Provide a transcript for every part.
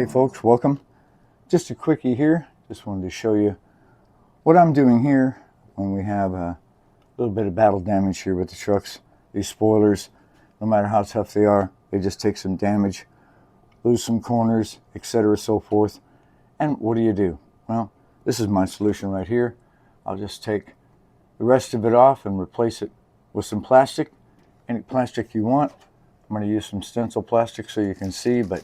Hey folks, welcome. Just a quickie here. Just wanted to show you what I'm doing here when we have a little bit of battle damage here with the trucks. These spoilers, no matter how tough they are, they just take some damage, lose some corners, etc. so forth. And what do? Well, this is my solution right here. I'll just take the rest of it off and replace it with some plastic. Any plastic you want. I'm going to use some stencil plastic so you can see, but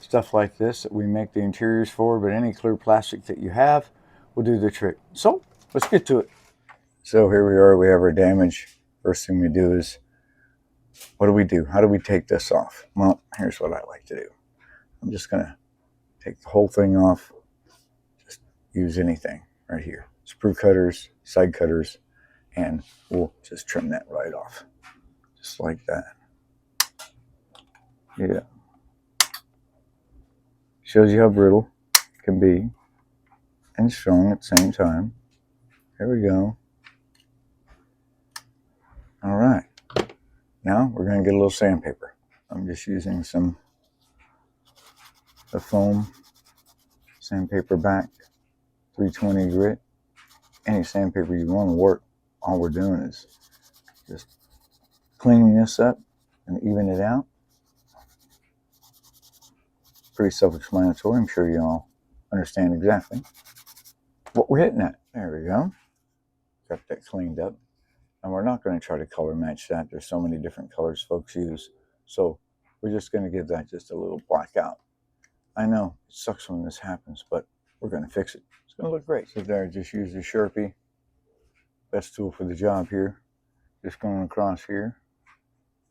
stuff like this that we make the interiors for, but any clear plastic that you have will do the trick. So let's get to it. So here we are, we have our damage. First thing we do is, what do? How do we take this off? Well, here's what I like to do. I'm just gonna take the whole thing off. Just use anything right here. Sprue cutters, side cutters, and we'll just trim that right off. Just like that. Yeah. Shows you how brittle it can be and strong at the same time. There we go. All right. Now we're going to get a little sandpaper. I'm just using the foam sandpaper back, 320 grit. Any sandpaper you want to work. All we're doing is just cleaning this up and even it out. Pretty self-explanatory. I'm sure you all understand exactly what we're hitting at. There we go. Got that cleaned up. And we're not going to try to color match that. There's so many different colors folks use. So we're just going to give that just a little black out. I know it sucks when this happens, but we're going to fix it. It's going to look great. So there, just use the Sharpie. Best tool for the job here. Just going across here.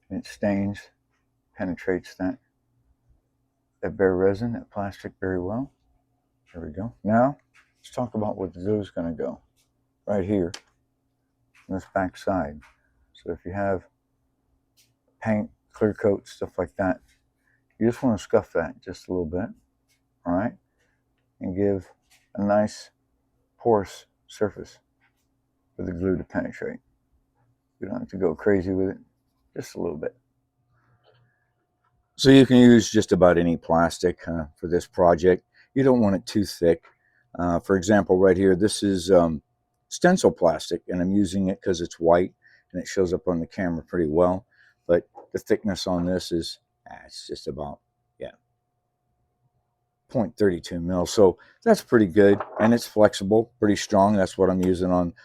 And it stains, penetrates that bare resin, that plastic very well. There we go. Now, let's talk about where the glue is going to go. Right here, on this back side. So if you have paint, clear coat, stuff like that, you just want to scuff that just a little bit, all right? And give a nice porous surface for the glue to penetrate. You don't have to go crazy with it, just a little bit. So you can use just about any plastic for this project. You don't want it too thick. For example, right here, this is stencil plastic, and I'm using it because it's white and it shows up on the camera pretty well. But the thickness on this is, it's just about, 0.32 mil. So that's pretty good, and it's flexible, pretty strong. That's what I'm using on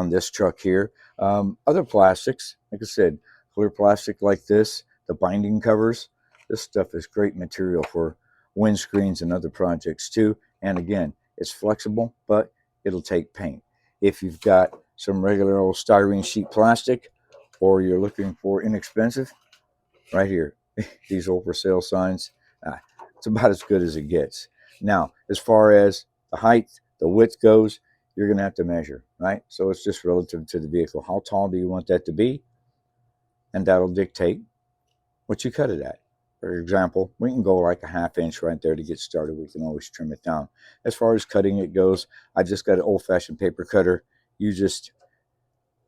this truck here. Other plastics, like I said, clear plastic like this, the binding covers, this stuff is great material for windscreens and other projects too. And again, it's flexible, but it'll take paint. If you've got some regular old styrene sheet plastic, or you're looking for inexpensive, right here, these old for sale signs, it's about as good as it gets. Now, as far as the height, the width goes, you're going to have to measure, right? So it's just relative to the vehicle. How tall do you want that to be? And that'll dictate what you cut it at. For example, we can go like a 1/2 inch right there to get started. We can always trim it down. As far as cutting it goes, I just got an old-fashioned paper cutter. You just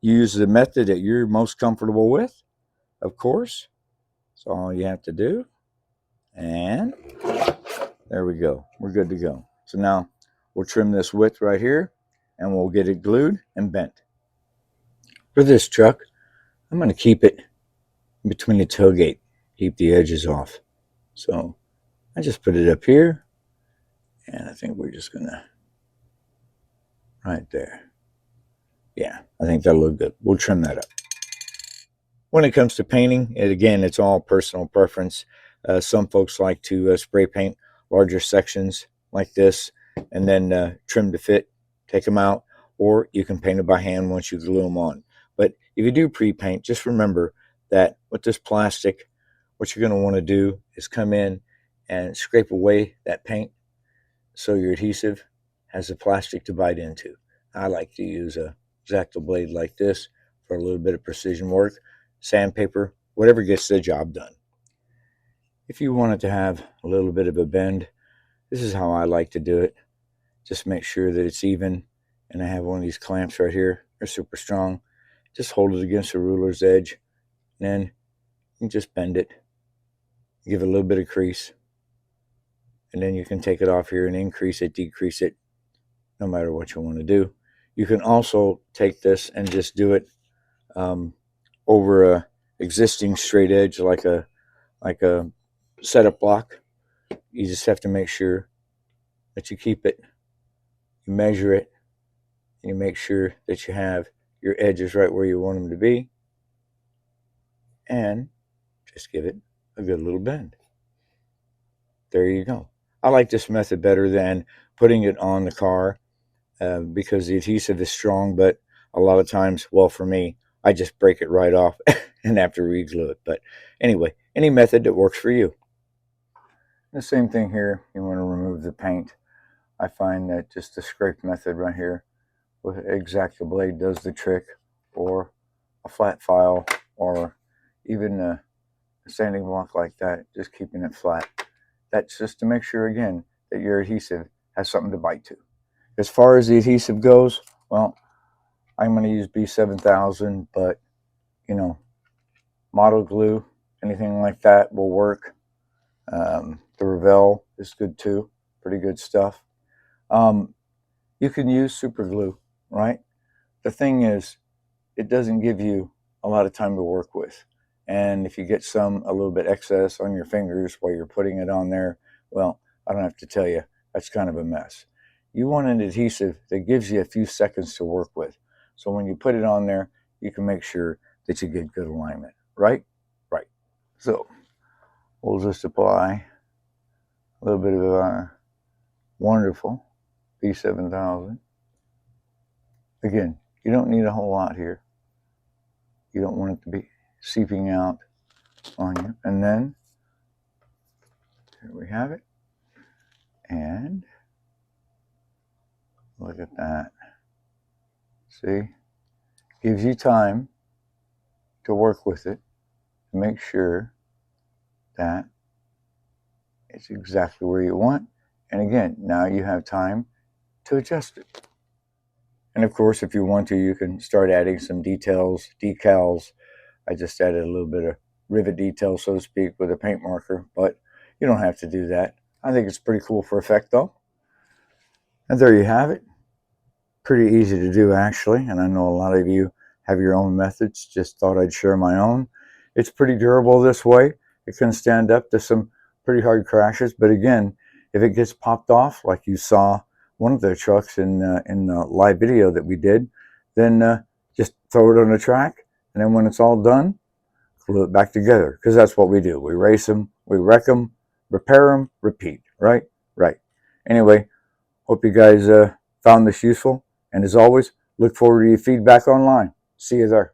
use the method that you're most comfortable with, of course. That's all you have to do. And there we go. We're good to go. So now we'll trim this width right here, and we'll get it glued and bent. For this truck, I'm going to keep it between the tailgate, keep the edges off. So I just put it up here, and I think we're just going to, right there. Yeah, I think that'll look good. We'll trim that up. When it comes to painting, again, it's all personal preference. Some folks like to spray paint larger sections like this and then trim to fit, take them out, or you can paint it by hand once you glue them on. But if you do pre-paint, just remember that with this plastic, what you're going to want to do is come in and scrape away that paint so your adhesive has the plastic to bite into. I like to use a X-Acto blade like this for a little bit of precision work, sandpaper, whatever gets the job done. If you want it to have a little bit of a bend, this is how I like to do it. Just make sure that it's even, and I have one of these clamps right here. They're super strong. Just hold it against the ruler's edge, and then you just bend it. Give it a little bit of crease. and then you can take it off here and increase it, decrease it, no matter what you want to do. You can also take this and just do it over a existing straight edge, like a setup block. You just have to make sure that you keep it, you measure it, and you make sure that you have your edges right where you want them to be, and just give it a good little bend. There you go. I like this method better than putting it on the car because the adhesive is strong, but a lot of times, well, for me, I just break it right off and have to re-glue it. But anyway, any method that works for you. The same thing here. You want to remove the paint. I find that just the scrape method right here with X-Acto blade does the trick, or a flat file, or even a sanding block like that, just keeping it flat. That's just to make sure, again, that your adhesive has something to bite to. As far as the adhesive goes, well, I'm going to use B7000, but, you know, model glue, anything like that will work. The Revell is good too, pretty good stuff. You can use super glue, right? The thing is, it doesn't give you a lot of time to work with. And if you get a little bit excess on your fingers while you're putting it on there, well, I don't have to tell you, that's kind of a mess. You want an adhesive that gives you a few seconds to work with. So when you put it on there, you can make sure that you get good alignment, right? Right. So we'll just apply a little bit of our wonderful B7000. Again, you don't need a whole lot here. You don't want it to be seeping out on you. And then, here we have it. And look at that. See? Gives you time to work with it to make sure that it's exactly where you want. And again, now you have time to adjust it. And of course, if you want to, you can start adding some details, decals. I just added a little bit of rivet detail, so to speak, with a paint marker, but you don't have to do that. I think it's pretty cool for effect, though. And there you have it. Pretty easy to do, actually, and I know a lot of you have your own methods. Just thought I'd share my own. It's pretty durable this way. It can stand up to some pretty hard crashes, but again, if it gets popped off, like you saw one of the trucks in the live video that we did, then just throw it on the track, and then when it's all done, glue it back together, because that's what we do. We race them, we wreck them, repair them, repeat, right? Right. Anyway, hope you guys found this useful. And as always, look forward to your feedback online. See you there.